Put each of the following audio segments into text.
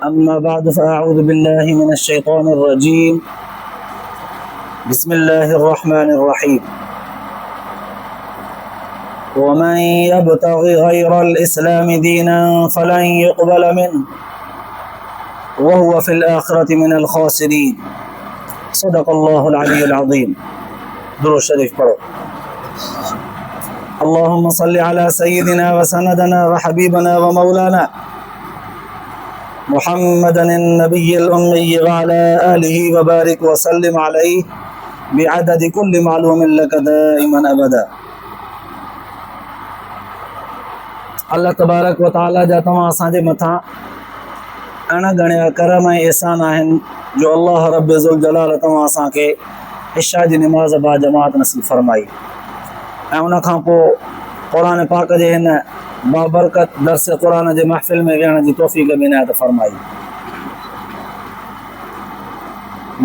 अम्मा बाद फ़अऊज़ु बिल्लाहि मिनश्शैतानिर्रजीम बिस्मिल्लाहिर्रहमानिर्रहीम वमन यब्तग़ि गैरल इस्लामि दीनन फ़लन युक़बल मिन्हु वहुव फ़िल आख़िरति मिनल ख़ासिरीन। सदक़ल्लाहुल अलियुल अज़ीम। दुरूद शरीफ पढ़ो। अल्लाहुम्मा सल्लि अला सय्यिदिना व सनदना व हबीबना व मौलाना मुहम्मदन नबिय्यिल उम्मी व अला आलिहि व बारिक व सल्लिम अलैहि बिअददि कुल्लि मालूमिन लक दाइमन अबदा। अल्लाह तबारक व तआला जा तमाम असांजे मथां अणगणिया करम ऐं एहसान आहिनि जो अल्लाह रब्बुल ज़ुल जलाल तमाम असांखे इशा जी निमाज़ बा जमात नसीब फरमाई ऐं उन खां पोइ क़ुरान पाक जे हिन बाबरकत दर्स क़ुरान जे महफ़िल में विहण जी तौफ़ीक़ बि इनायत फरमाई।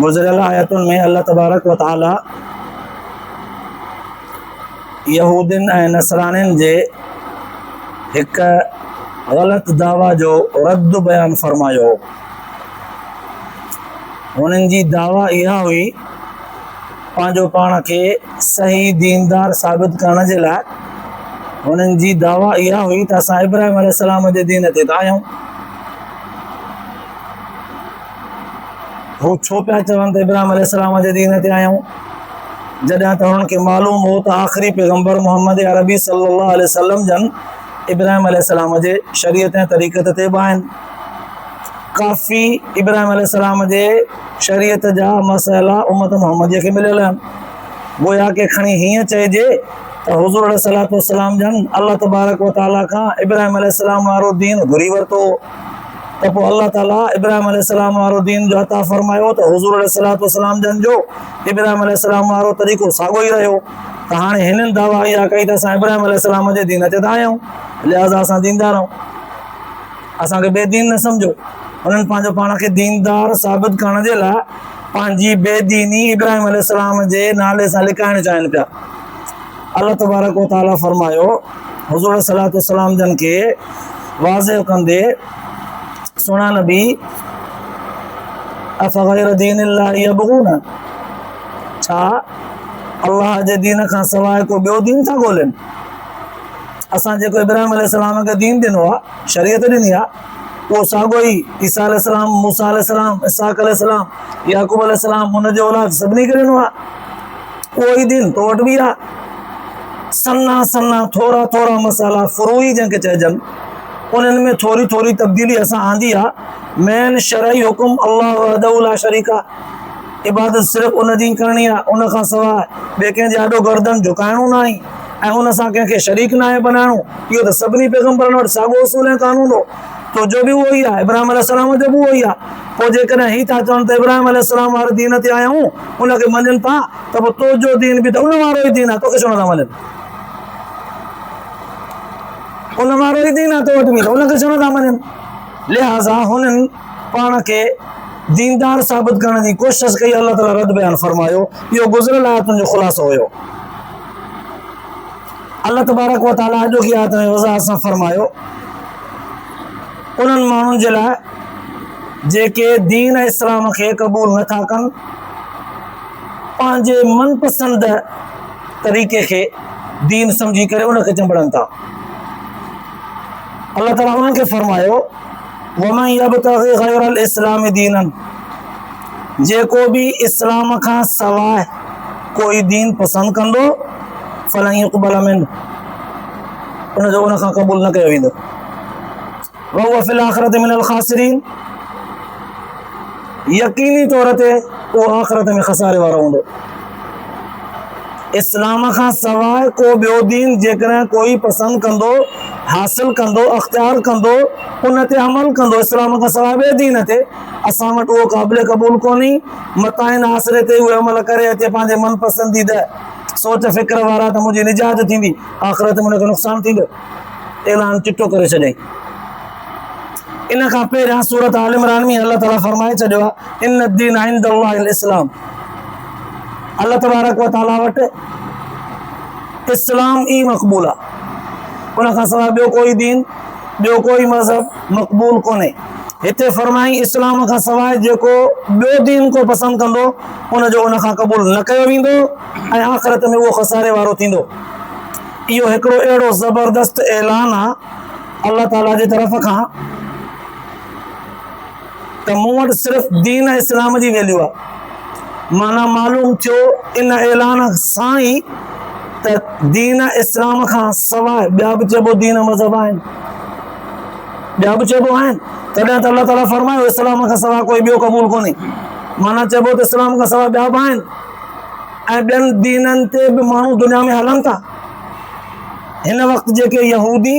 गुज़िरियल आयतुनि में अल्लाह तबारक व तआला यहूदिन ऐं नसरानिन जे हिक ग़लत दावा जो रद्द बयान फरमायो। हुननि जी दावा इहा हुई पंहिंजो पाण खे सही दीनदार साबित करण जे लाइ हुननि जी दावा इहा हुई त असां इब्राहिम अलैहिस्सलाम जे दीन ते आहियूं। हू छो पिया चवनि त इब्राहिम अलैहिस्सलाम जे दीन ते आहियूं जॾहिं त हुननि खे मालूम हो त आख़िरी पैगम्बर मोहम्मद अरबी सल्लल्लाहु अलैहि वसल्लम जन इब्राहिम अलैहिस्सलाम जे शरीयत ऐं तरीक़त ते बि आहिनि। काफ़ी इब्राहिम अलैहिस्सलाम जे शरीयत जा मसइला उम्मत मोहम्मदीअ खे मिलियल आहिनि। गोया के खणी हीअं चइजे त हुज़ूर अलैहिस्सलातु वस्सलाम जन अल्लाह तबारक व तआला खां इब्राहिम अलैहिस्सलाम वारो दीन घुरी वरितो त पोइ अल्लाह ताला इब्राहिम अलैहिस्सलाम वारो दीन जो अता फरमायो त हुज़ूर अलैहिस्सलातु वस्सलाम जन जो इब्राहिम अलैहिस्सलाम वारो तरीक़ो साॻियो ई रहियो। त हाणे हिननि दावा इहा कई त असां इब्राहिम अलैहिस्सलाम जे दीन ते आहियूं, लिहाज़ा असां दीनदार आहियूं, असांखे बेदीन न सम्झो। उन्हनि पंहिंजो पाण खे दीनदार साबित करण जे लाइ पंहिंजी बेदीनी इब्राहिम अलैहिस्सलाम जे नाले सां लिकाइण चाहिनि पिया। अल्लाह तबारक व तआला फरमायो हुज़ूर अलैहिस्सलातु वस्सलाम जन खे वाज़िह कंदे सुहिणा नबी अफ़ग़ैर दीनिल्लाहि यबग़ून, छा अल्लाह जे दीन खां सवाइ को ॿियो दीन था ॻोल्हनि? असां जेको इब्राहिम अलैहिस्सलाम खे दीन ॾिनो आहे, शरीयत ॾिनी आहे, उहो साॻियो ई ईसा अलैहिस्सलाम, मूसा अलैहिस्सलाम, इसहाक़ अलैहिस्सलाम, याक़ूब अलैहिस्सलाम हुन जो औलाद सभिनी खे ॾिनो आहे। उहो ई दीन तो वटि बि आहे। सन्ना सन्ना थोरा थोरा मसाला फ़ुरूई जंहिंखे चइजनि उन्हनि में थोरी थोरी तब्दीली असां आंदी आहे। मेन शरई हुकुम अल्लाह वहदहु ला शरीक आहे, इबादत सिर्फ़ु उन जी करणी आहे, उन खां सवाइ ॿिए कंहिंजे आॾो गर्दन झुकाइणो न आहे ऐं उन सां कंहिंखे शरीक न आहे बनाइणो। इहो त सभिनी पैगम्बरनि वटि साॻियो उसूल ऐं कानून हो। तो जो बि उहो ई आहे, इब्राहिम अलैहिस्सलाम जो बि उहो ई आहे। पोइ जेकॾहिं हीअ था चवनि त इब्राहिम अलैहिस्सलाम वारे दीन ते आया आहियूं, उनखे मञनि था त पोइ तो जो दीन बि त उन वारो ई दीन आहे, तोखे छो नथा मञनि? उन वारो ई दीन आहे तो वटि बि, त उनखे छो नथा मञनि? लिहाज़ा हुननि पाण खे दीनदार साबित करण जी कोशिशि कई। अल्लाह ताला रद बयान फरमायो। इहो गुज़िरियल आयतुनि जो ख़ुलासो हुयो। अल्लाह तबारक व तआला अॼोकी आयत में वज़ाहत सां फरमायो उन्हनि माण्हुनि जे लाइ जेके दीन इस्लाम खे क़बूल नथा कनि, पंहिंजे मनपसंद तरीक़े खे दीन सम्झी करे उनखे चंबड़नि था। अल्लाह ताला उन्हनि खे फरमायो वमन यब्तग़ि गैरल इस्लामि दीनन, जेको बि इस्लाम खां सवाइ कोई दीन पसंदि कंदो फ़लन युक़बल मिन्हु, उनजो उन खां क़बूल न कयो वेंदो। वहुव फ़िल आख़िरति मिनल ख़ासिरीन, यकीनी तौर ते उहो आख़िरत में खसारे वारो हूंदो। इस्लाम खां सवाइ को ॿियो दीन जेकॾहिं कोई पसंदि कंदो, हासिल कंदो, अख़्तियार कंदो, उन ते अमल कंदो, इस्लाम खां सवाइ ॿिए दीन ते, असां वटि उहो क़ाबिल क़बूल कोन्हे। मताइन आसिरे ते उहे अमल करे अचे पंहिंजे मनपसंदीदा सोच फ़िक्र वारा त मुंहिंजी निजात थींदी, आख़िरत में उनखे नुक़सानु थींदो। ऐलान चिटो करे छॾियईं। इन खां पहिरियां सूरत आल इमरान में अल्लाह ताला फरमाए छॾियो आहे इन्न दीन इंदल्लाहिल इस्लाम। अल्लाह तबारक व तआला वटि इस्लाम ई मक़बूल आहे, उन खां सवाइ ॿियो कोई दीन, ॿियो कोई मज़हब मक़बूल कोन्हे। हिते फरमाई इस्लाम खां सवाइ जेको ॿियो दीन को पसंदि कंदो उनजो उन खां क़बूल न कयो वेंदो ऐं आख़िरत में उहो खसारे वारो थींदो। इहो हिकिड़ो अहिड़ो ज़बरदस्त ऐलान आहे अल्लाह ताला जी तरफ़ खां त मूं वटि सिर्फ़ु दीन इस्लाम जी वैल्यू आहे। माना मालूम थियो इन ऐलान सां ई त दीन इस्लाम खां सवाइ ॿिया बि चइबो दीन मज़हब आहिनि, ॿिया बि चइबो आहिनि। तॾहिं त अल्लाह ताला फरमायो इस्लाम खां सवाइ कोई ॿियो क़बूल कोन्हे। माना चइबो त इस्लाम खां सवाइ ॿिया बि आहिनि ऐं ॿियनि दीननि ते बि माण्हू दुनिया में हलनि था। हिन वक़्तु जेके यहूदी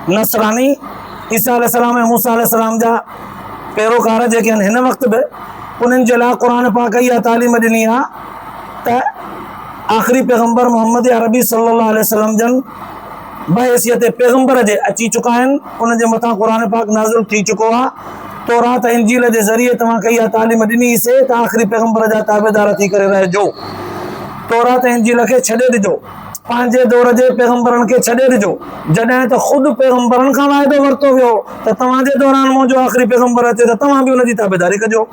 नसरानी ईसा अलैहिस्सलाम ऐं मूसा अलैहिस्सलाम जा पैरोकार जेके आहिनि हिन वक़्तु बि उन्हनि जे लाइ क़ुर पाक इहा तालीम ॾिनी आहे त आख़िरी पैगम्बर मोहम्मद अरबी सल्लल्लाहु अलैहि वसल्लम जन बहैसियत पैगम्बर जे अची चुका आहिनि। उन जे मथां क़ुर पाक नाज़िल थी चुको आहे। तौरात इंजील जे ज़रिए तव्हांखे इहा तालीम ॾिनीसीं त आख़िरी पैगम्बर जा ताबेदार थी करे रहिजो। तौरात इंजील खे छॾे ॾिजो, पंहिंजे दौर जे पैगम्बरनि खे छॾे ॾिजो। जॾहिं त ख़ुदि पैगम्बरनि खां वाइदो वरितो वियो त तव्हांजे दौरान मुंहिंजो आख़िरी पैगम्बर अचे त तव्हां बि उनजी ताबेदारी कजो।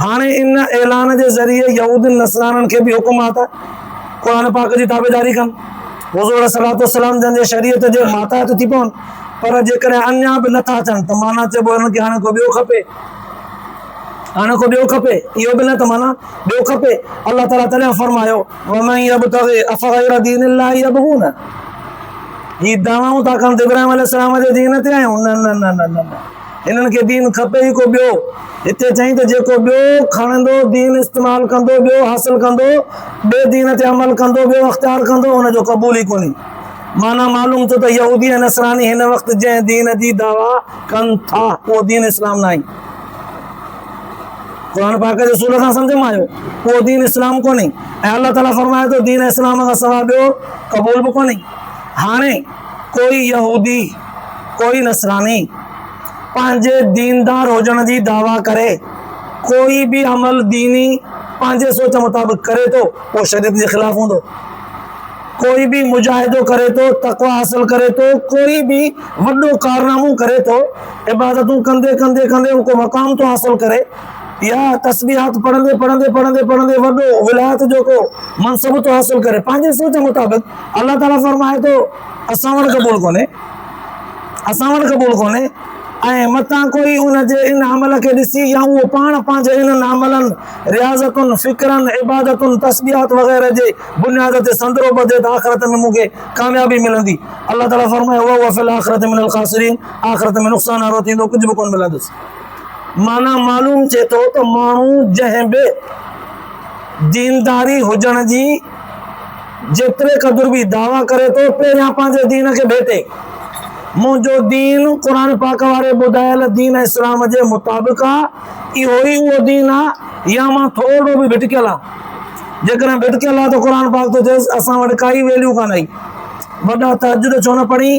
हाणे इन ऐलान जे ज़रिए यहूदनि नसराननि खे बि हुकुम आहे त क़ुर पाक जी ताबेदारी कनि। हुज़ूर सल्लल्लाहु अलैहि वसल्लम जन जे शरीयत जे माताहत थी पवनि, पर जेकॾहिं अञा बि नथा अचनि त माना चइबो हिनखे हाणे को ॿियो खपे, हाणे को ॿियो खपे। इहो बि न त माना ॿियो खपे। अल्लाह ताला तॾहिं फरमायो वमन यब्तग़ी अफ़ग़ैर दीनिल्लाहि यबग़ून, ही दावाऊं था कनि त इब्राहिम अलैहिस्सलाम जे दीन ते आहियूं। न न न न न, हिननि खे दीन खपे ई को ॿियो। हिते चई त जेको ॿियो खणंदो, दीन इस्तेमालु कंदो, ॿियो हासिलु कंदो, ॿिए दीन ते अमल कंदो, ॿियो अख़्तियार कंदो, उनजो क़बूल ई कोन्हे। माना मालूम थियो त यहूदी ऐं नसरानी हिन वक़्तु जंहिं दीन जी दावा कनि था उहो दीन इस्लाम न आहे। क़ुर पाक जे सूल खां सम्झ में आयो, उहो दीन इस्लाम कोन्हे। ऐं अल्लाह ताला फरमाए थो दीन इस्लाम खां सवाइ ॿियो क़बूल बि कोन्हे। हाणे कोई यहूदी कोई नसरानी पंहिंजे दीनदार हुजण जी दावा करे, कोई बि अमल दीनी पंहिंजे सोच मुताबिक़ करे थो, उहो शरीयत जे ख़िलाफ़ हूंदो। कोई भी मुजाहिदो करे तो, तक़वा हासिल करे तो, कोई भी वड्डो कारनामो करे तो, इबादतों कंदे कंदे कंदे उनको मकाम तो हासिल करे, या तस्बीहात पढ़ंदे पढ़ंदे पढ़ंदे पढ़ंदे वड्डो विलायत जो को मनसब तो हासिल करे पंहिंजे सोच मुताबिक़। अल्लाह ताला फरमाए तो असां वटि क़बूल कोन्हे, असां वटि क़बूल कोन्हे। ऐं मतां कोई उनजे इन अमल खे ॾिसी या उहो पाण पंहिंजे इन्हनि अमलनि, रियाज़तुनि, फ़िक्रनि, इबादतुनि, तस्बीहात वग़ैरह जे बुनियाद ते संदरो ॿधे त आख़िरत में मूंखे कामयाबी मिलंदी। अल्लाह ताला फरमाए वहुव फ़िल आख़िरति मिनल ख़ासिरीन, आख़िरत में नुक़सान वारो थींदो, कुझु बि कोन मिलंदुसि। माना मालूम थिए थो त माण्हू जंहिं बि दीनदारी हुजण जी जेतिरे क़दुरु बि दावा करे थो, पहिरियां पंहिंजे दीन खे भेटे। मुंहिंजो दीन क़ुर पाक वारे ॿुधायल दीन इस्लाम जे मुताबिक़ आहे, इहो ई उहो दीन आहे या मां थोरो बि भिटकियल आहे। जेकॾहिं भिटकियल आहे त क़ुर पाक थो चएसि असां वटि काई वैल्यू कान आई। वॾा तहज्जुद छो न पढ़ी,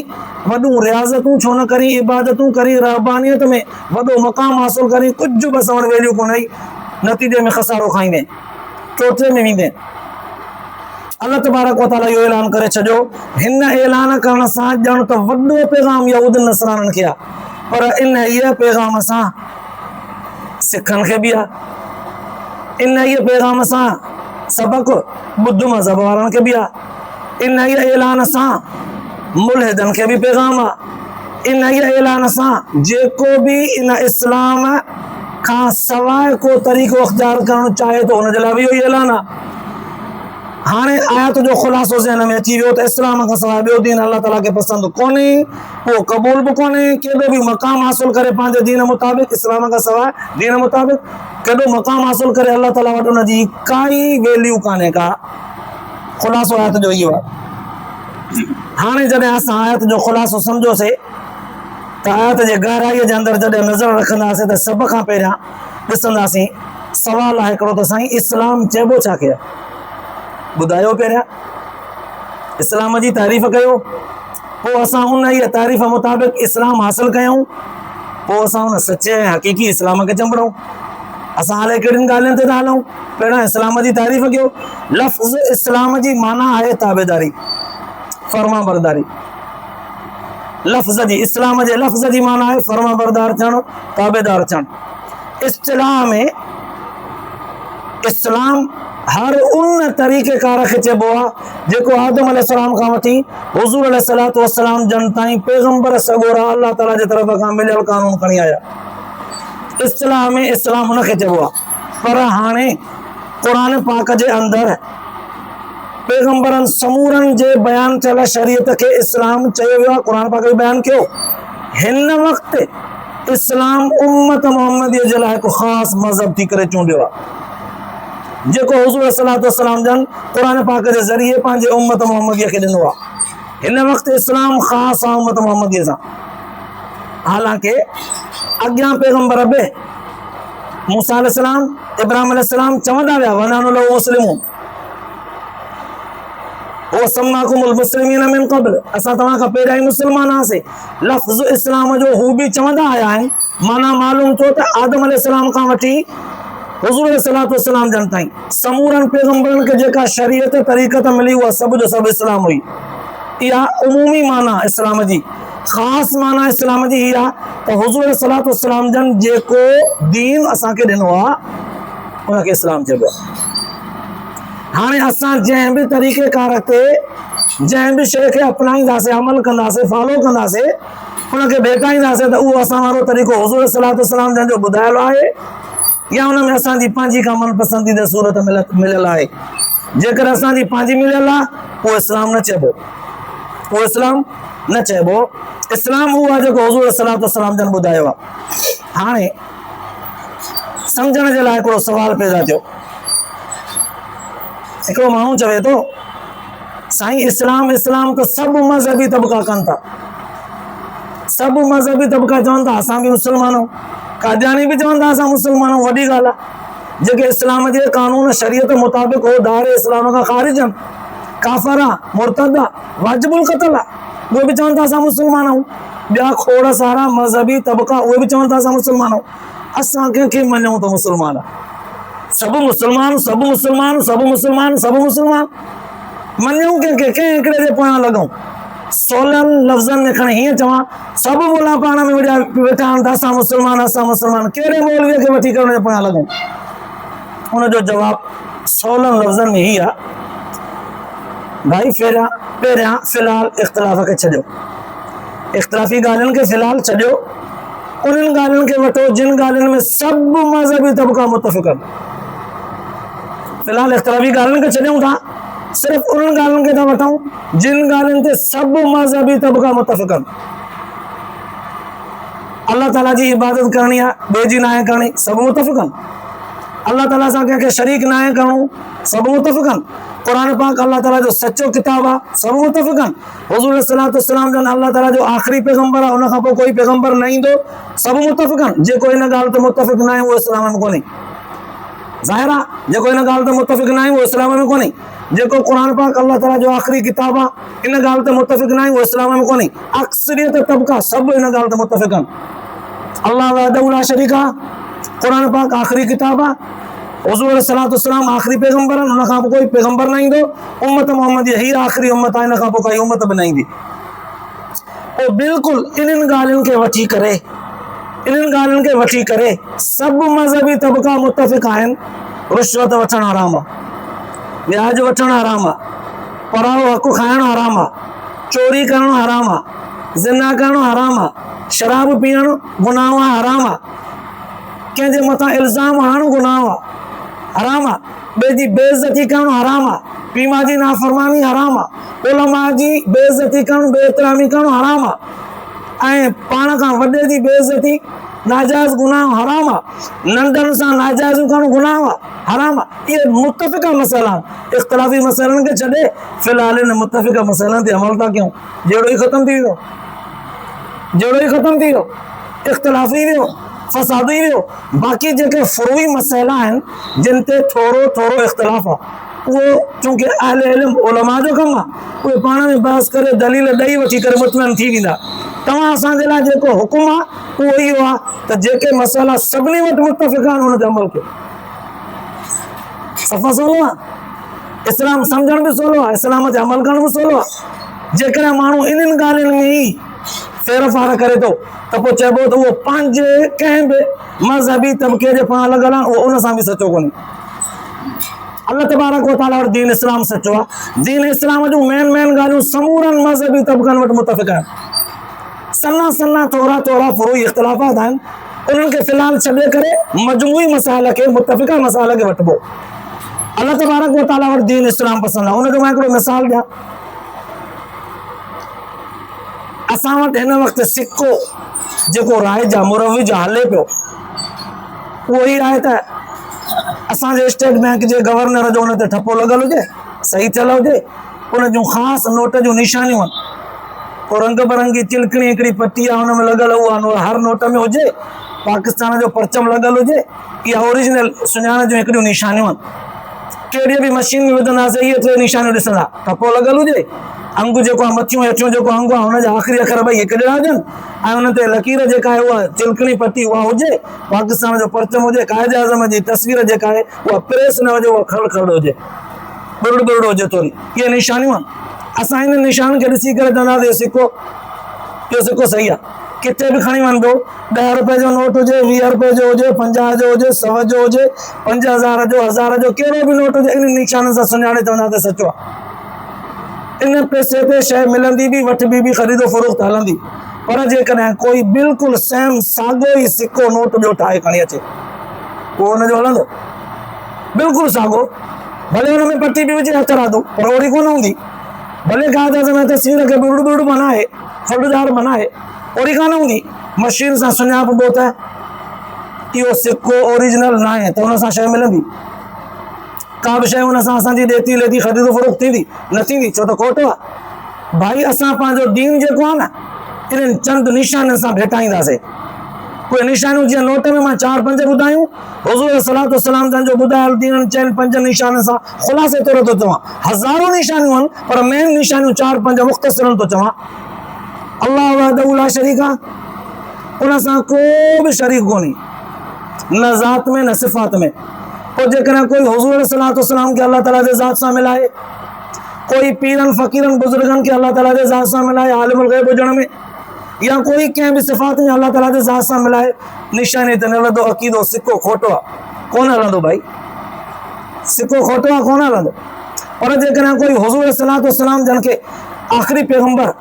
वॾियूं रियाज़तूं छो न करी, इबादतूं करी, रहबानियत में वॾो मक़ाम हासिल करी, कुझु बि असां वटि वैल्यू कोन आई। नतीजे में खसारो खाईंदे, चोटे में वेंदे। अल्लाह तबारक व तआला इहो ऐलान करे छॾियो। हिन ऐलान करण सां ॼण त वॾो पैगाम यहूदनि नसराननि खे आहे, पर इन इहे पैगाम सां सिखनि खे बि आहे। इन इहे पैगाम सां सबक़ ॿुध मज़हब वारनि खे बि आहे। इन इहे ऐलान सां मुल्हिदनि खे बि पैगाम आहे। इन इहे ऐलान सां जेको बि इन इस्लाम खां सवाइ को तरीक़ो अख़्तियार करणु चाहे थो उनजे लाइ बि इहो ई ऐलान आहे। हाणे आयत जो ख़ुलासो ज़हन में अची वियो त इस्लाम खां सवाइ ॿियो दीन अल्लाह ताला खे पसंदि कोन्हे, उहो क़बूल बि कोन्हे। केॾो बि मक़ाम हासिल करे पंहिंजे दीन मुताबिक़, इस्लाम खां सवाइ दीन मुताबिक़ केॾो मक़ाम हासिल करे, अल्लाह ताला वटि उनजी काई वैल्यू कान्हे का। ख़ुलासो आयत जो इहो आहे। हाणे जॾहिं असां आयत जो ख़ुलासो सम्झोसीं त आयत जे गहराईअ जे अंदरि जॾहिं नज़र रखंदासीं त सभ खां पहिरियां ॾिसंदासीं सवाल आहे हिकिड़ो त साईं इस्लाम चइबो छा खे आहे? ॿुधायो पहिरियां, इस्लाम जी तारीफ़ कयो, पोइ असां उन इहा तारीफ़ मुताबिक़ इस्लाम हासिल कयूं, पोइ असां उन सचे ऐं हक़ीक़ी इस्लाम खे चंबड़ूं। असां हाणे कहिड़ियुनि ॻाल्हियुनि ते था हलूं? पहिरियां इस्लाम जी तारीफ़ कयो। लफ़्ज़ इस्लाम जी माना आहे ताबेदारी, फर्मा बरदारी। लफ़्ज़ जी, इस्लाम जे लफ़्ज़ जी माना है फर्मा बरदार थियणु, ताबेदार थियणु। इस्तिलाह में इस्लाम हर उन तरीक़ेकार खे चइबो आहे जेको आदम अलैहिस्सलाम खां वठी हुज़ूर अलैहिस्सलातु वस्सलाम जन ताईं पैगंबर सगोरा अल्लाह ताला जे तरफ़ खां मिलियल क़ानून खणी आया। इस्तिलाह में इस्लाम उनखे चइबो आहे। पर हाणे क़ुरान पाक जे अंदरि पैगंबरनि समूरनि जे बयान थियल शरीयत खे इस्लाम चयो वियो आहे। क़ुरान पाक में बयान कयो। हिन वक़्तु इस्लाम उम्मत मुहम्मदीअ जे लाइ हिकु ख़ासि मज़हब थी करे चूंडियो आहे, जेको हुज़ूर सल्लल्लाहु अलैहि वसल्लम जन क़ुरान पाक जे ज़रिए पंहिंजे उम्मत मुहम्मदीअ खे ॾिनो आहे। हिन वक़्तु इस्लाम ख़ासि आहे उम्मत मुहम्मदीअ सां। हालांकि अॻियां पैगंबर बि मूसा अलैहिस्सलाम, इब्राहिम अलैहिस्सलाम चवंदा विया वनानु लहू मुस्लिमून, वो सम्माकुमुल मुस्लिमीन मिन क़ब्ल, असां तव्हां खां पहिरियां ई मुस्लमान आसीं। लफ़्ज़ इस्लाम जो हू बि चवंदा आया आहिनि। माना मालूम थियो त आदम अलैहिस्सलाम खां वठी हुज़ूर अलैहिस्सलातु वस्सलाम जन ताईं समूरनि पैगंबरनि खे जेका शरीयत तरीक़त मिली उहा सभु जो सभु इस्लाम हुई। इहा उमूमी माना इस्लाम जी। ख़ासि माना इस्लाम जी इहा त हुज़ूर अलैहिस्सलातु वस्सलाम जन जेको दीन असांखे ॾिनो आहे उनखे इस्लाम चइबो आहे। हाणे असां जंहिं बि तरीक़ेकार ते जंहिं बि शइ खे अपनाईंदासीं, अमल कंदासीं, फॉलो कंदासीं, उनखे भेटाईंदासीं त उहो असां वारो तरीक़ो हुज़ूर अलैहिस्सलातु वस्सलाम जन जो ॿुधायल आहे या हुन में असांजी पंहिंजी का मन पसंदीदा सूरत मिलियल आहे। जेकर असांजी पंहिंजी मिलियल आहे उहो इस्लाम न चइबो, उहो इस्लाम न चइबो। इस्लाम उहो आहे जेको हुज़ूर सल्लल्लाहु अलैहि वसल्लम जन ॿुधायो आहे। हाणे सम्झण जे लाइ हिकिड़ो सुवाल पैदा थियो। हिकिड़ो माण्हू चवे थो साईं इस्लाम इस्लाम त सभु मज़हबी तबका कनि था, सभु मज़हबी तबका चवनि था असां बि मुस्लमान आहियूं, कादियानी बि चवनि था असां मुस्लमान आहियूं। वॾी ॻाल्हि आहे। जेके इस्लाम जे कानून शरीयत मुताबिक़ हो दायरे इस्लाम खां ख़ारिज आहिनि, काफ़िर आहे, मुर्तद आहे, वाजिबुल क़त्ल आहे, उहे बि चवनि था असां मुस्लमान आहियूं। ॿिया खोड़ सारा मज़हबी तबका उहे बि चवनि था असां मुस्लमान आहियूं। असां कंहिंखे मञूं त मुस्लमान आहे? सभु मुस्लमान, सभु मुस्लमान, सभु मुस्लमान, सभु मुस्लमान मञूं कंहिंखे? कंहिं हिकिड़े जे पोयां लॻूं? 16 लफ़्ज़नि में खणी हीअं चवां सभु मुला पाण में वेठा आहिनि त असां मुस्लमान, असां मुस्लमान, कहिड़े मौलवीअ खे वठी करे हुनजे पोयां लॻूं? हुनजो जवाबु 16 लफ़्ज़नि में ही आहे। भाई पहिरियां फ़िलहाल इख़्तिलाफ़ खे छॾियो, इख़्तिलाफ़ी ॻाल्हियुनि खे फ़िलहाल छॾियो, उन्हनि ॻाल्हियुनि खे वठो जिन ॻाल्हियुनि में सभु मज़हबी तबका मुतफ़िक़ आहिनि। फ़िलहाल इख़्तिलाफ़ी ॻाल्हियुनि खे छॾियूं था, सिर्फ़ु उन्हनि ॻाल्हियुनि खे था वठूं जिन ॻाल्हियुनि ते सभु मज़हबी तबका मुतफ़िक़ आहिनि। अल्लाह ताला जी इबादत करणी आहे, ॿिए जी नाहे करणी, सभु मुतफ़िक़ आहिनि। अल्लाह ताला सां कंहिंखे शरीक नाहे करणो, सभु मुतफ़िक़ आहिनि। क़ुरान पाक अल्लाह ताला जो सचो किताब आहे, सभु मुतफ़िक़ आहिनि। हुज़ूर सल्लल्लाहु अलैहि वसल्लम जन अल्लाह ताला जो आख़िरी पैगंबर आहे, उन खां पोइ कोई पैगंबर न ईंदो, सभु मुतफ़िक़ आहिनि। जेको इन ॻाल्हि ते मुतफ़िक़ न आहे उहो इस्लाम में कोन्हे। ज़ाहिर आहे जेको इन ॻाल्हि ते मुतफ़िक़ न आहे उहो इस्लाम में कोन्हे। जेको क़ुरान पाक अल्लाह ताला जो आख़िरी किताब आहे, इन ॻाल्हि ते मुतफ़िक़ न आहे उहो इस्लाम में कोन्हे। अक्सरियत तबका सभु इन ॻाल्हि ते मुतफ़िक़ आहिनि। अल्लाह वहदहु ला शरीक आहे, क़ुरान पाक आख़िरी किताब आहे, हुज़ूर सल्लल्लाहु अलैहि वसल्लम आख़िरी पैगंबर आहिनि, उन खां पोइ कोई पैगंबर न ईंदो। उम्मत मुहम्मदी ही आख़िरी उम्मत आहे, इन खां पोइ काई उम्मत बि न ईंदी। पोइ बिल्कुलु इन्हनि ॻाल्हियुनि खे वठी करे सभु मज़हबी तबका मुतफ़िक़ आहिनि। रिश्वत वठणु हराम आहे, व्याज वठणु हराम आहे, परायो हक़ खाइणु हराम आहे, चोरी करणु हराम आहे, ज़िना करणु हराम आहे, शराब पीअणु गुनाह आहे, हराम आहे, कंहिंजे मथां इल्ज़ाम हणणु गुनाह आहे, हराम आहे, ॿिए जी बेइज़ती करणु हराम आहे, पीमा जी नाफ़रमानी हराम आहे, उलमा जी बेइज़ती करणु, बेएहतरामी करणु हराम आहे, ऐं पाण खां वॾे जी बेइज़ती नाजायज़ गुनाह हराम आहे, नंढनि सां नाजायज़ करणु गुनाह आहे, हराम आहे। इहे मुतफ़िक़ मसइला आहिनि। इख़्तिलाफ़ी मसइलनि खे छॾे फ़िलहाल इन मुतफ़िक़ मसइलनि ते अमल था कयूं। जहिड़ो ई ख़तमु थी वियो, इख़्तिलाफ़ी वियो, फ़सादी वियो। बाक़ी जेके फ़ुरूई मसइला आहिनि जिन ते थोरो इख़्तिलाफ़ आहे, उहो चूंकि अहले इल्म उलमा जो कमु आहे, उहे पाण में बहस करे दलील ॾेई वठी करे मुतमइन थी वेंदा। तव्हां असांजे लाइ जेको हुकुम आहे उहो इहो आहे त जेके मसइला सभिनी वटि मुतफ़िक़ आहिनि उन ते अमल कयो। सफ़ा सवलो आहे। इस्लाम सम्झण बि सवलो आहे, इस्लाम ते अमल करणु बि सवलो आहे। जेकॾहिं माण्हू इन्हनि ॻाल्हियुनि में ई फेर फार करे थो त पोइ चइबो त उहो पंहिंजे कंहिं बि मज़हबी तबिके जे पाण लॻल आहे, उहो उन सां बि सचो कोन्हे। अल्लाह तबारक व तआला वटि दीन इस्लाम सचो आहे। दीन इस्लाम जूं मेन ॻाल्हियूं समूरनि मज़हबी तबिकनि वटि मुतफ़िक़ आहिनि। सन्ना सन्ना थोरा थोरा फुरूई इख़्तिलाफ़ात आहिनि, उन्हनि खे फ़िलहाल छॾे करे मजमूई मसाइल खे, मुतफ़िक़ा मसाइल खे वठिबो। अल्लाह तबारक व तआला वटि दीन इस्लाम पसंदि आहे। उनजो मां हिकिड़ो मिसाल ॾियां। असां वटि हिन वक़्तु सिक्को जेको राइज आहे, मुरविज हले पियो, उहो ई आहे त असांजे स्टेट बैंक जे गवर्नर जो उन ते ठपो लॻल हुजे, सही थियल हुजे, उन जूं ख़ासि नोट जूं निशानियूं आहिनि, पोइ रंग बिरंगी चिलकणी हिकिड़ी पटी आहे हुन में लॻल, उहा हर नोट में हुजे, पाकिस्तान जो परचम लॻल हुजे, इहा ओरिजिनल सुञाण जूं हिकिड़ियूं निशानियूं आहिनि। कहिड़ी बि मशीन में विझंदासीं इहे टे निशानियूं ॾिसंदा, ठपो लॻल हुजे, अंगु जेको आहे मथियों हेठियों जेको अंगु आहे हुनजा आख़िरी अखर ॿई हिकु जहिड़ा हुजनि, ऐं हुन ते लकीर जेका आहे उहा चिलकणी पटी उहा हुजे, पाकिस्तान जो परचम हुजे, क़ाइद आज़म जी तस्वीर जेका आहे उहा प्रेस न हुजे, उहा खड़ खड़ हुजे, बुरड़ बुरड़ हुजे थोरी, इहे निशानियूं आहिनि। असां हिन निशान खे ॾिसी करे चवंदासीं सिक्को, इहो सिक्को सही आहे। किथे बि खणी वञो, 10 रुपए जो नोट हुजे, 20 रुपए जो हुजे, 50 जो हुजे, 100 जो हुजे, 5000 जो, 1000 जो, कहिड़ो बि नोट हुजे, इन निशाननि सां सुञाणे चवंदासीं सचो आहे। इन पैसे ते शइ मिलंदी बि, वठिबी बि, ख़रीदो फ़रोख़्त हलंदी। पर जेकॾहिं कोई बिल्कुलु सेम साॻियो ई सिक्को नोट ॿियो ठाहे खणी अचे, पोइ हुनजो हलंदो? बिल्कुलु साॻियो, भले हुन में पटी बि विझे हथरादो, पर ओड़ी कोन हूंदी। भले क़ाइद आज़म जी तस्वीर खे बुरड़ बुरड़ बनाए, खड़दार बनाए, ओड़ी कान हूंदी। मशीन सां सुञाणिबो त इहो सिक्को ओरिजिनल न आहे, त हुन सां शइ मिलंदी? का बि शइ हुन सां असांजी ॾेती लेती ख़रीदो फ़रोख़्त थींदी? न थींदी, छो त खोटो आहे। भाई असां पंहिंजो दीन जेको आहे न, इन्हनि चंद निशाननि सां भेटाईंदासीं। कोई निशानियूं जीअं नोट में मां 4-5 ॿुधायूं, हुज़ूर सलातो सलाम जन जो ॿुधायल दीन चइनि 5 निशाननि सां ख़ुलासे तौर थो चवां। हज़ारों निशानियूं आहिनि, पर मेन निशानियूं 4-5 मुख़्तसरनि थो चवां। अल्लाह वहदहू ला शरीक आहे, उन सां को बि शरीक कोन्हे, न ज़ात में न सिफ़ात में। पोइ जेकॾहिं कोई हुज़ूर सलातो सलाम खे अल्लाह ताला जे ज़ात सां मिलाए, कोई पीरनि फ़क़ीरनि बुज़ुर्गनि खे अल्लाह ताला जे ज़ात सां मिलाए आलिमुल ग़ैब हुजण में, या कोई कंहिं बि सिफ़ात में अल्लाह ताला जे ज़ात सां मिलाए, निशानी ते न हलंदो, अक़ीदो सिक्को खोटो आहे, कोन हलंदो। भाई सिक्को खोटो आहे, कोन हलंदो। पर जेकॾहिं कोई हुज़ूर सलातो सलाम जन खे आख़िरी पैगंबर,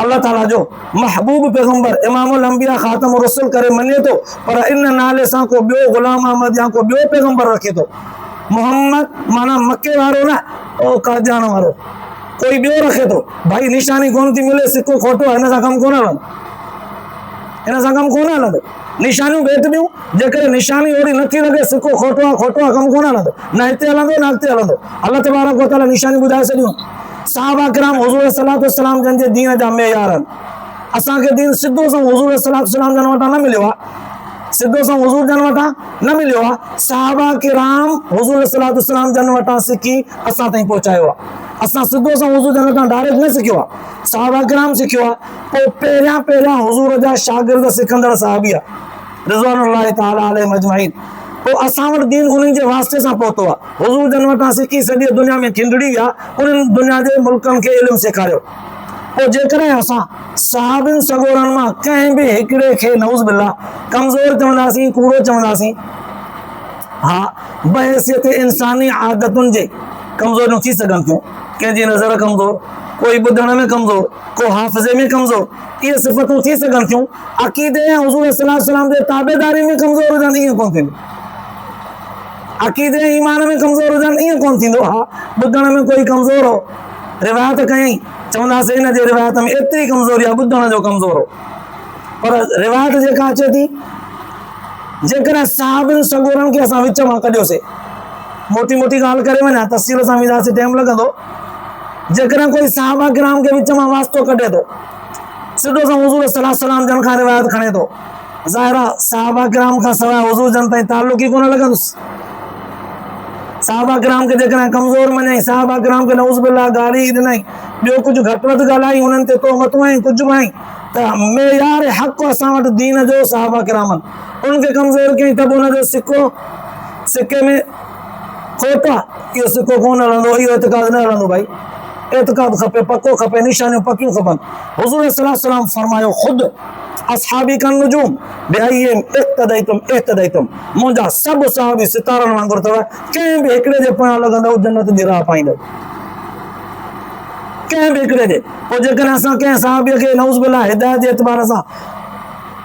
अल्लाह ताला जो महबूब पैगंबर, इमामुल अंबिया ख़ातमुर रसूल करे मञे थो, पर इन नाले सां को ॿियो ग़ुलाम अहमद या को ॿियो पैगंबर रखे थो, मोहम्मद माना मके वारो न, ओ कादियान वारो, कोई ॿियो रखे थो, भाई निशानी कोन थी मिले, सिक्को खोटो आहे, हिन सां कमु कोन हलंदो, हिन सां कमु कोन हलंदो। निशानियूं भेटबियूं, जेकॾहिं निशानी ओड़ी नथी लॻे, सिक्को खोटो आहे, कमु कोन हलंदो, न हिते हलंदो न अॻिते हलंदो। अल्लाह तबारक व तआला निशानियूं ॿुधाए छॾियूं। सहाबा किराम हुज़ूर सलातो सलाम जन जे दीन जा मेयार आहिनि। असांखे दीन सिधो सां हुज़ूर सलातो सलाम जन वटां न मिलियो आहे, सिधो सां हुज़ूर जन वटां न मिलियो आहे। सहाबा किराम हुज़ूर सलातो सलाम जन वटां सिखी असां ताईं पहुचायो आहे। असां सिधो सां हुज़ूर जन वटां डायरेक्ट न सिखियो आहे, सहाबा किराम सिखियो आहे। पोइ पहिरियां हुज़ूर जा शागिर्द सिखंदड़ सहाबी आहे, रिज़वानुल्लाह तआला अलैहिम अजमईन। पोइ असां वटि दीन उन्हनि जे वास्ते सां पहुतो आहे। हुज़ूर जन वटां सिखी सॼी दुनिया में खिंडड़ी विया, उन्हनि दुनिया जे मुल्कनि खे इल्मु सेखारियो। पोइ जेकॾहिं असां सहाबिन सगोरनि मां कंहिं बि हिकिड़े खे नऊज़ बिल्लाह कमज़ोर चवंदासीं, कूड़ो चवंदासीं, हा बहैसियत इंसानी आदतुनि जे कमज़ोरियूं थी सघनि थियूं। कंहिंजी नज़र कमज़ोर, कोई ॿुधण में कमज़ोर, को हाफ़िज़े में कमज़ोर, इहे सिफ़तूं थी सघनि थियूं। अक़ीदे ऐं हुज़ूर सल्लल्लाहु अलैहि वसल्लम जे ताबेदारी में कमज़ोर हुजनि, ईअं कोन थींदो। अक़ीदे ऐं ईमान में कमज़ोर हुजनि, ईअं कोन थींदो। हा ॿुधण में कोई कमज़ोर हो, रिवायत कयईं, चवंदासीं हिन जे रिवायत में एतिरी कमज़ोरी आहे, ॿुधण जो कमज़ोर हो। पर रिवायत जेका अचे थी, जेकॾहिं सहाबिन सगोरनि खे असां विच मां कढियोसीं, मोटी मोटी ॻाल्हि करे वञा, तफ़सील सां वेंदासीं, टाइम लॻंदो। जेकॾहिं कोई सहाबा किराम खे विच मां वास्तो कढे थो, सिधो सां हुज़ूर सल्लल्लाहु अलैहि वसल्लम जन खां रिवायत खणे थो, ज़ाहिर आहे सहाबा किराम खां सवाइ हुज़ूर जन ताईं ताल्लुक़ ई कोन लॻंदुसि। सहाबा किराम खे जेकॾहिं कमज़ोर मञई, सहाबा किराम खे नऊज़ बिल्लाह गाली ॾिनई, ॿियो कुझु घटि वधि ॻाल्हाई, हुननि ते तोहमतूं आहिनि, कुझु बि आहिनि, त मेयार हक़ असां वटि दीन जो सहाबा किराम आहिनि। उनखे कमज़ोर कयईं त पोइ हुनजो सिक्के में खोट आहे, इहो सिक्को कोन हलंदो, इहो इतिक़ाद न हलंदो। भाई एतकाद खपे, पको खपे, निशानियूं पकियूं खपनि। हुज़ूर सल्लल्लाहु अलैहि वसल्लम फरमायो ख़ुद असहाबी का नुजूम बिअय्यिहिम इक़्तदैतुम इह्तदैतुम, मुंहिंजा सभु सहाबी सितारनि वांगुरु अथव, कंहिं बि हिकिड़े जे पोयां लॻंदव जन्नत जी राह पाईंदव, कंहिं बि हिकिड़े जे। पोइ जेकॾहिं असां कंहिं सहाबीअ खे नऊज़ बिल्लाह हिदायत जे एतबार सां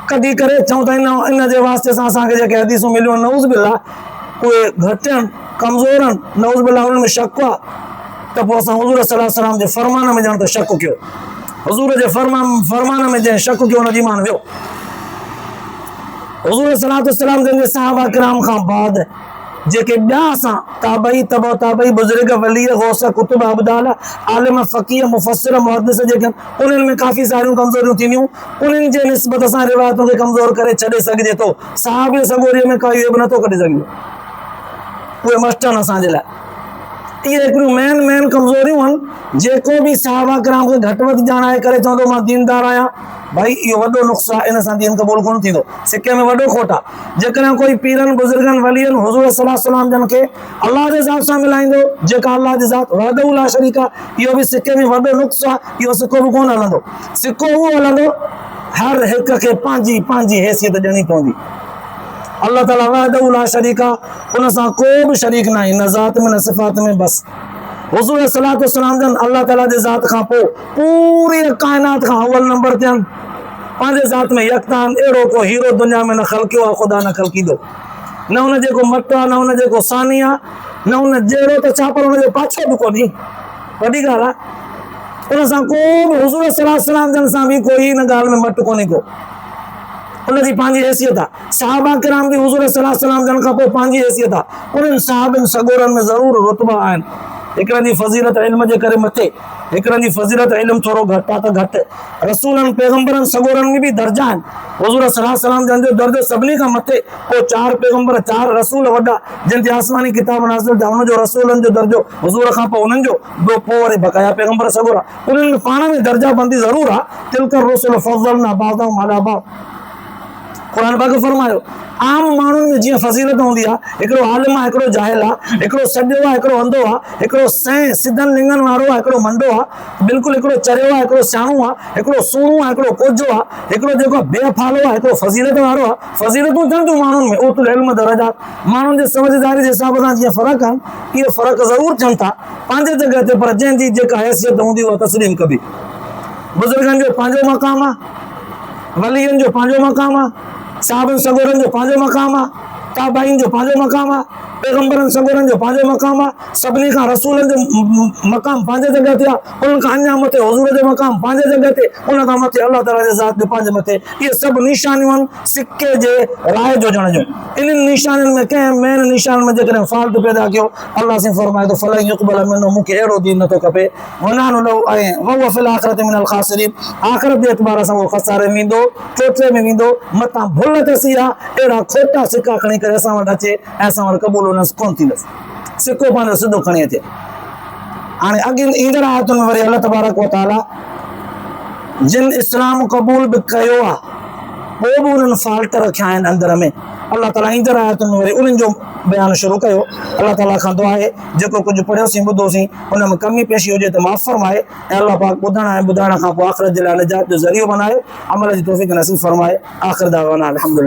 कढी करे चऊं था इन जे वास्ते सां असांखे जेके हदीसूं मिलियूं आहिनि नऊज़ बिल्लाह उहे घटि आहिनि, कमज़ोर आहिनि, नऊज़ बिल्लाह उन्हनि में शक आहे, त पोइ असां हुज़ूर सल्लल्लाहु अलैहि वसल्लम जे फ़रमान में ॼण त शक कयो, हुज़ूर जे फ़रमान में जंहिं शक कयो हुनजी ईमान वियो। हुज़ूर सल्लल्लाहु अलैहि वसल्लम जंहिंजे सहाबा किराम खां बाद जेके ॿिया असां ताबई तबो ताबई बुज़ुर्ग वली गौस कुतुब अबदाल आलिम फ़क़ीह मुफ़स्सिर मुहद्दिस जेके उन्हनि में काफ़ी सारियूं कमज़ोरियूं थींदियूं, उन्हनि जे निस्बत सां रिवायतुनि खे कमज़ोर करे छॾे सघिजे थो। सहाबी सगोरीअ में काई बि नथो कढी सघिजे, उहे मस्ट आहिनि असांजे लाइ। इहे हिकिड़ियूं मेन कमज़ोरियूं आहिनि। जेको बि सहाबा किराम खे घटि वधि ॼाणाए करे चवंदो मां दीनदार आहियां, भाई इहो वॾो नुक़्सु आहे, इन सां दीन क़बूल कोन थींदो, सिके में वॾो खोट आहे। जेकॾहिं कोई पीरनि बुज़ुर्गनि वलियनि हुज़ूर सल्लल्लाहु अलैहि वसल्लम जन खे अलाह जे ज़ात सां मिलाईंदो, जेका अलाह जी ज़ात वहदहू ला शरीक आहे, इहो बि सिके में वॾो नुक़्सु आहे। इहो सिको बि कोन हलंदो। सिको उहो हलंदो हर हिक खे पंहिंजी पंहिंजी हैसियत ॾियणी पवंदी। अल्लाह ताला वहदहू ला शरीक आहे, हुन सां को बि शरीक न आहे, न ज़ात में न सिफ़ात में। बसि हुज़ूर सल्लल्लाहु अलैहि वसल्लम जन अल्लाह ताला जे ज़ात खां पोइ पूरी काइनात खां अव्वल नंबर ते आहिनि, पंहिंजे ज़ात में यकता आहिनि। अहिड़ो को हीरो दुनिया में न ख़लकियो आहे, ख़ुदा न ख़लकींदो। न हुन जेको मट आहे, न हुन जेको सानी आहे, न हुन जहिड़ो त छा, पर हुनजो पाछो बि कोन्हे। वॾी ॻाल्हि आहे, उन सां को बि हुज़ूर सल्लल्लाहु अलैहि वसल्लम जन सां बि कोई हिन ॻाल्हि में मट कोन्हे को, उनजी पंहिंजी हैसियत आहे। सहाबा किराम बि हुज़ूर सल्लल्लाहु अलैहि वसल्लम जन खां पोइ पंहिंजी हैसियत आहे। उन्हनि सहाबनि सगोरनि में ज़रूरु रुतबा आहिनि। हिकिड़नि जी फज़ीलत इल्म जे करे मथे, हिकिड़नि जी फज़ीलत इल्म थोरो घटि आहे त घटि। रसूलनि पैगंबरनि सगोरनि में बि दर्जा आहिनि। हुज़ूर सल्लल्लाहु अलैहि वसल्लम जन जो दर्जो सभिनी खां मथे, पोइ 4 पैगंबर 4 रसूल वॾा जिन ते आसमानी किताब नाज़िल थिया, हुनजो रसूलनि जो दर्जो हुज़ूर खां पोइ उन्हनि जो, पोइ वरी बक़ाया पैगंबर सगोरा। उन्हनि में पाण में दर्जा बंदी ज़रूरु आहे। तिलकर रसूल फज़लना बाज़हुम अला बाज़, क़ुरान पाक फरमायो। आम माण्हुनि में जीअं फज़ीलत हूंदी आहे, हिकिड़ो आलिम आहे, हिकिड़ो जाहिल आहे, हिकिड़ो सॼो आहे, हिकिड़ो अंधो आहे, हिकिड़ो सैं सिधनि लिंगनि वारो आहे, हिकिड़ो मंडो आहे, बिल्कुलु हिकिड़ो चरियो आहे, हिकिड़ो सियाणो आहे, हिकिड़ो सूणो आहे, हिकिड़ो कोजो आहे, हिकिड़ो जेको बेफ़ालो आहे, हिकिड़ो फज़ीलत वारो आहे। फज़ीलतूं थियनि थियूं माण्हुनि में, उतुल इल्म दरजात, माण्हुनि जे समझदारी जे हिसाब सां जीअं फ़र्क़ु आहिनि, इहे फ़र्क़ु ज़रूरु थियनि था पंहिंजे जॻह ते, पर जंहिंजी जेका हैसियत हूंदी उहा तस्लीम कबी। बुज़ुर्गनि जो पंहिंजो मक़ाम आहे, वलियनि जो पंहिंजो मक़ाम आहे, साहबनि सगोरनि जो पंहिंजो मक़ाम आहे, ताबाइन जो पंहिंजो मक़ाम आहे, पैगंबरनि सगोरनि जो पंहिंजो मक़ाम आहे। सभिनी खां रसूलनि जो मक़ाम पंहिंजे जॻह ते आहे, उन्हनि खां अञा मथे हुज़ूर जो मक़ाम पंहिंजे जॻह ते, उन खां मथे अल्लाह ताला जे ज़ात जो पंहिंजे मथे। इहे सभु निशानियूं आहिनि सिके जे राय जो ॼण जो। इन्हनि निशानियुनि में कंहिं मेन निशान में जेकॾहिं फॉल्ट पैदा कयो, अल्लाह से फरमाए थो फलन युक़बल मिन्हु, मूंखे अहिड़ो दीन नथो खपे। वनानु लहू ऐं वहुव फिल आख़िरति मिनल ख़ासिरीन, आख़िरत जे एतबार सां उहो खसारे में वेंदो, चोटे में वेंदो। मतां भुल थसी आहे, अहिड़ा खोटा सिका खणी करे असां वटि अचे ऐं असां वटि क़बूल हुनसि कोन थींदसि। सिको पंहिंजो सिधो खणी अचे। हाणे अॻे ईंदड़ आयतुनि में वरी अल्लाह तबारक व तआला जिन इस्लाम क़बूल बि कयो आहे, पोइ बि उन्हनि फॉल्ट रखिया आहिनि अंदर में, अल्लाह ताला ईंदड़ आयतुनि में वरी उन्हनि जो बयानु शुरू कयो। अल्लाह ताला खां दुआ आहे जेको कुझु पढ़ियोसीं ॿुधोसीं उन में कमी पेशी हुजे त माफ़ फरमाए, ऐं अल्लाह पाक ॿुधण ऐं ॿुधाइण खां पोइ आख़िरत जे लाइ निजात जो ज़रियो बनाए, अमल जी तौफ़ीक़ नसीब फरमाए। आख़िर दावाना अल्हम्दुलिल्लाह।